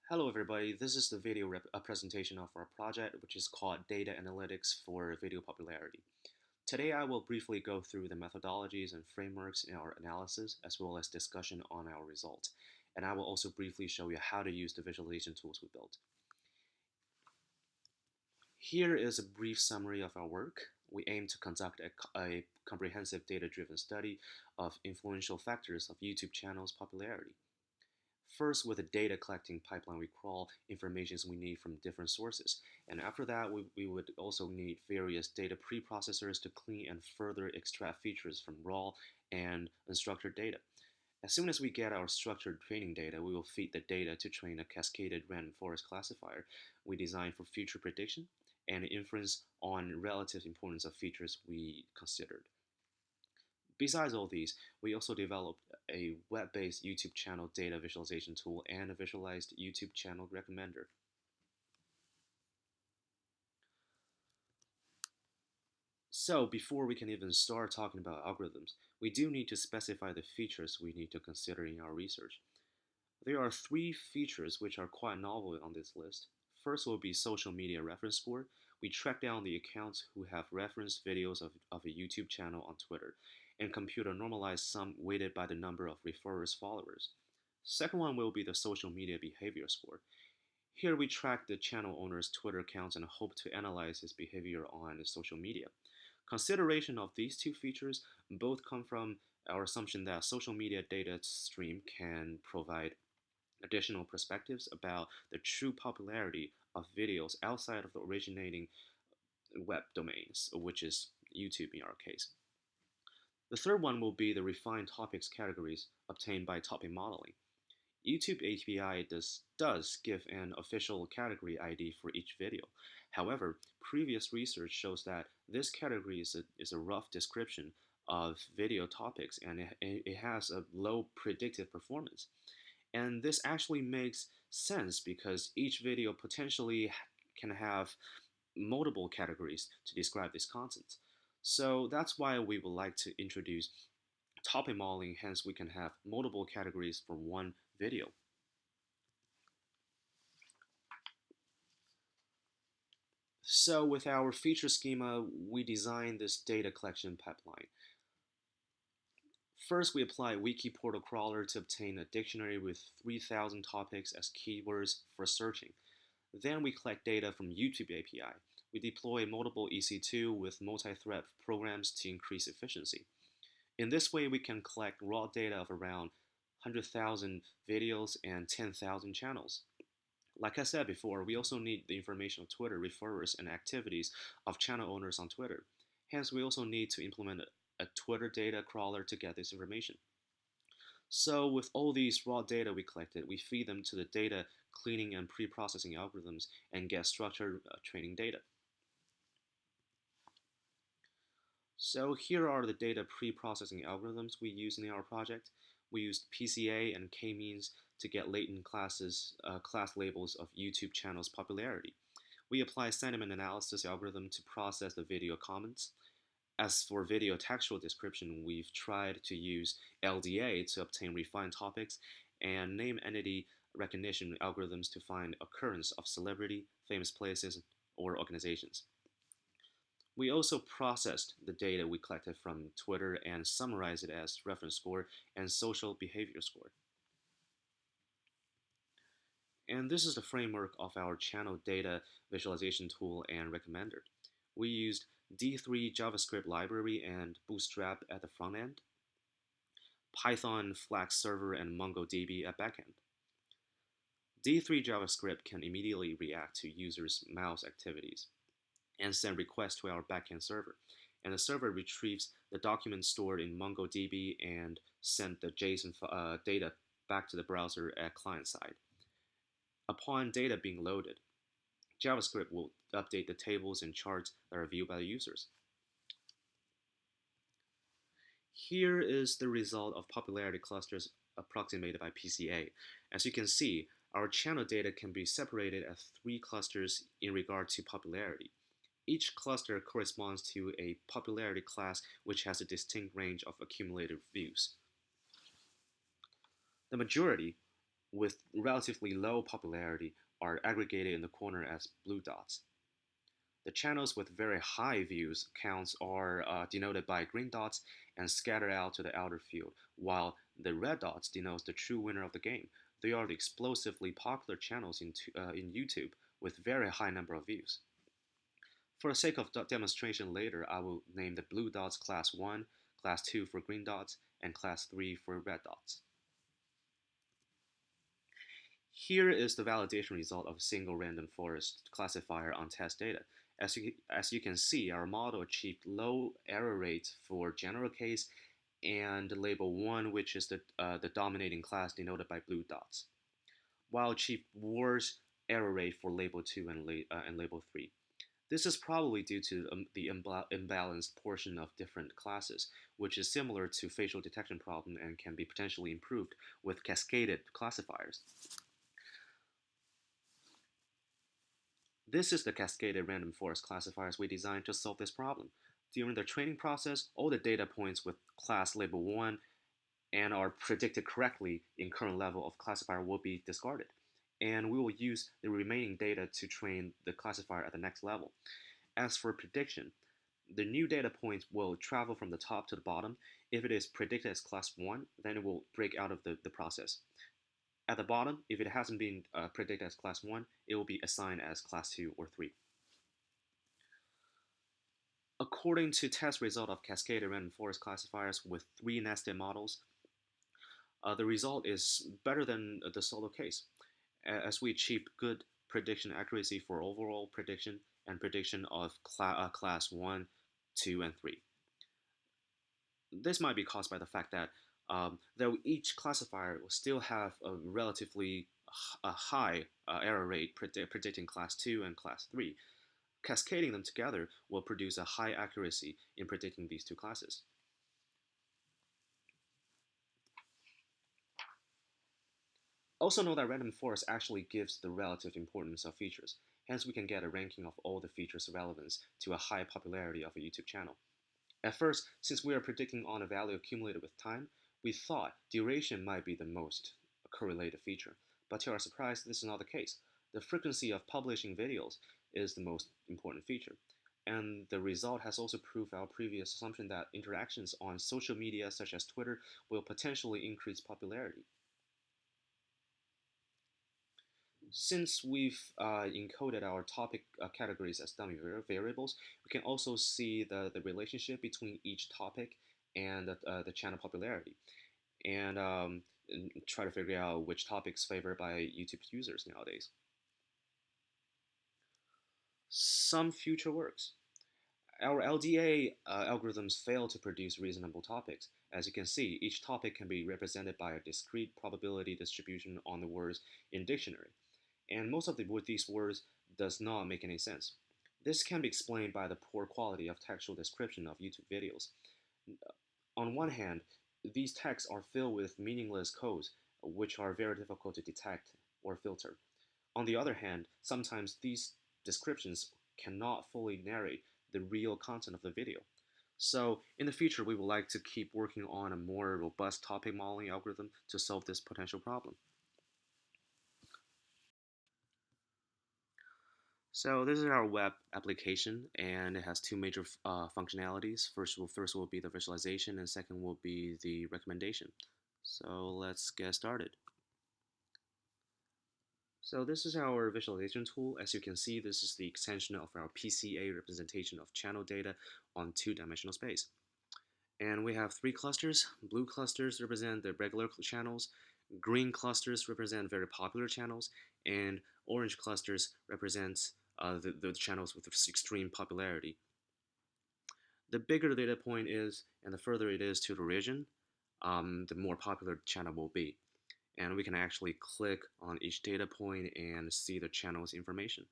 Hello everybody, this is the video presentation of our project which is called Data Analytics for Video Popularity. Today I will briefly go through the methodologies and frameworks in our analysis as well as discussion on our results. And I will also briefly show you how to use the visualization tools we built. Here is a brief summary of our work. We aim to conduct a comprehensive data-driven study of influential factors of YouTube channels' popularity. First, with the data collecting pipeline, we crawl information we need from different sources. And after that, we would also need various data preprocessors to clean and further extract features from raw and unstructured data. As soon as we get our structured training data, we will feed the data to train a cascaded random forest classifier we designed for future prediction and inference on relative importance of features we considered. Besides all these, we also developed a web-based YouTube channel data visualization tool and a visualized YouTube channel recommender. So before we can even start talking about algorithms, we do need to specify the features we need to consider in our research. There are three features which are quite novel on this list. First will be social media reference score. We track down the accounts who have referenced videos of a YouTube channel on Twitter and compute a normalized sum weighted by the number of referrers followers. Second one will be the social media behavior score. Here we track the channel owner's Twitter accounts and hope to analyze his behavior on social media. Consideration of these two features both come from our assumption that social media data stream can provide additional perspectives about the true popularity of videos outside of the originating web domains, which is YouTube in our case. The third one will be the refined topics categories obtained by topic modeling. YouTube API does give an official category ID for each video. However, previous research shows that this category is a rough description of video topics and it has a low predictive performance. And this actually makes sense because each video potentially can have multiple categories to describe this content. So that's why we would like to introduce topic modeling, hence we can have multiple categories for one video. So with our feature schema, we designed this data collection pipeline. First, we apply Wiki Portal Crawler to obtain a dictionary with 3,000 topics as keywords for searching. Then we collect data from YouTube API. We deploy multiple EC2 with multi-thread programs to increase efficiency. In this way, we can collect raw data of around 100,000 videos and 10,000 channels. Like I said before, we also need the information of Twitter referrers and activities of channel owners on Twitter. Hence, we also need to implement a Twitter data crawler to get this information. So with all these raw data we collected, we feed them to the data cleaning and pre-processing algorithms and get structured training data. So here are the data pre-processing algorithms we use in our project. We used PCA and k-means to get latent class labels of YouTube channels' popularity. We apply sentiment analysis algorithm to process the video comments. As for video textual description, we've tried to use LDA to obtain refined topics and name entity recognition algorithms to find occurrence of celebrity, famous places, or organizations. We also processed the data we collected from Twitter and summarized it as reference score and social behavior score. And this is the framework of our channel data visualization tool and recommender. We used D3 JavaScript library and Bootstrap at the front end, Python, Flask server, and MongoDB at backend. D3 JavaScript can immediately react to users' mouse activities and send requests to our backend server. And the server retrieves the document stored in MongoDB and send the JSON data back to the browser at client side. Upon data being loaded, JavaScript will update the tables and charts that are viewed by the users. Here is the result of popularity clusters approximated by PCA. As you can see, our channel data can be separated as 3 clusters in regard to popularity. Each cluster corresponds to a popularity class which has a distinct range of accumulated views. The majority, with relatively low popularity are aggregated in the corner as blue dots. The channels with very high views counts are denoted by green dots and scattered out to the outer field, while the red dots denotes the true winner of the game. They are the explosively popular channels in YouTube with very high number of views. For the sake of demonstration later, I will name the blue dots class 1, class 2 for green dots, and class 3 for red dots. Here is the validation result of a single random forest classifier on test data. As you can see, our model achieved low error rates for general case and label 1, which is the dominating class denoted by blue dots, while achieved worse error rate for label 2 and label 3. This is probably due to the imbalanced portion of different classes, which is similar to facial detection problem and can be potentially improved with cascaded classifiers. This is the cascaded random forest classifiers we designed to solve this problem. During the training process, all the data points with class label 1 and are predicted correctly in current level of classifier will be discarded. And we will use the remaining data to train the classifier at the next level. As for prediction, the new data points will travel from the top to the bottom. If it is predicted as class 1, then it will break out of the process. At the bottom, if it hasn't been predicted as class 1, it will be assigned as class 2 or 3. According to test result of cascaded random forest classifiers with 3 nested models, the result is better than the solo case, as we achieved good prediction accuracy for overall prediction and prediction of class 1, 2, and 3. This might be caused by the fact that though each classifier will still have a relatively high error rate predicting class 2 and class 3, cascading them together will produce a high accuracy in predicting these two classes. Also know that random forest actually gives the relative importance of features. Hence, we can get a ranking of all the features' relevance to a high popularity of a YouTube channel. At first, since we are predicting on a value accumulated with time, we thought duration might be the most correlated feature. But to our surprise, this is not the case. The frequency of publishing videos is the most important feature. And the result has also proved our previous assumption that interactions on social media such as Twitter will potentially increase popularity. Since we've encoded our topic categories as dummy variables, we can also see the relationship between each topic and the channel popularity, and try to figure out which topics favored by YouTube users nowadays. Some future works. Our LDA algorithms fail to produce reasonable topics. As you can see, each topic can be represented by a discrete probability distribution on the words in dictionary. And most of these words does not make any sense. This can be explained by the poor quality of textual description of YouTube videos. On one hand, these texts are filled with meaningless codes, which are very difficult to detect or filter. On the other hand, sometimes these descriptions cannot fully narrate the real content of the video. So in the future, we would like to keep working on a more robust topic modeling algorithm to solve this potential problem. So this is our web application, and it has two major functionalities. First will be the visualization, and second will be the recommendation. So let's get started. So this is our visualization tool. As you can see, this is the extension of our PCA representation of channel data on two-dimensional space. And we have 3 clusters. Blue clusters represent the regular channels, green clusters represent very popular channels, and orange clusters represent the channels with extreme popularity. The bigger the data point is, and the further it is to the region, the more popular the channel will be. And we can actually click on each data point and see the channel's information.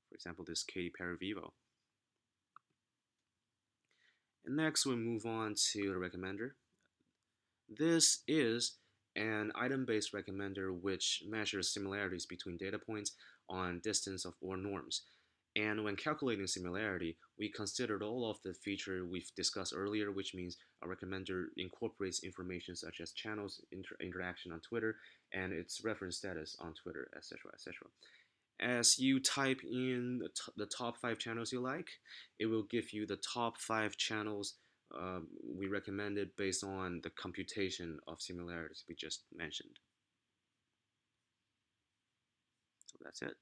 For example, this Katy Perry Vivo. And next, we move on to the recommender. This is an item-based recommender which measures similarities between data points on distance of or norms. And when calculating similarity, we considered all of the features we've discussed earlier, which means a recommender incorporates information such as channels interaction on Twitter and its reference status on Twitter, etc., etc. As you type in the top 5 channels you like, it will give you the top 5 channels we recommended based on the computation of similarities we just mentioned. So that's it.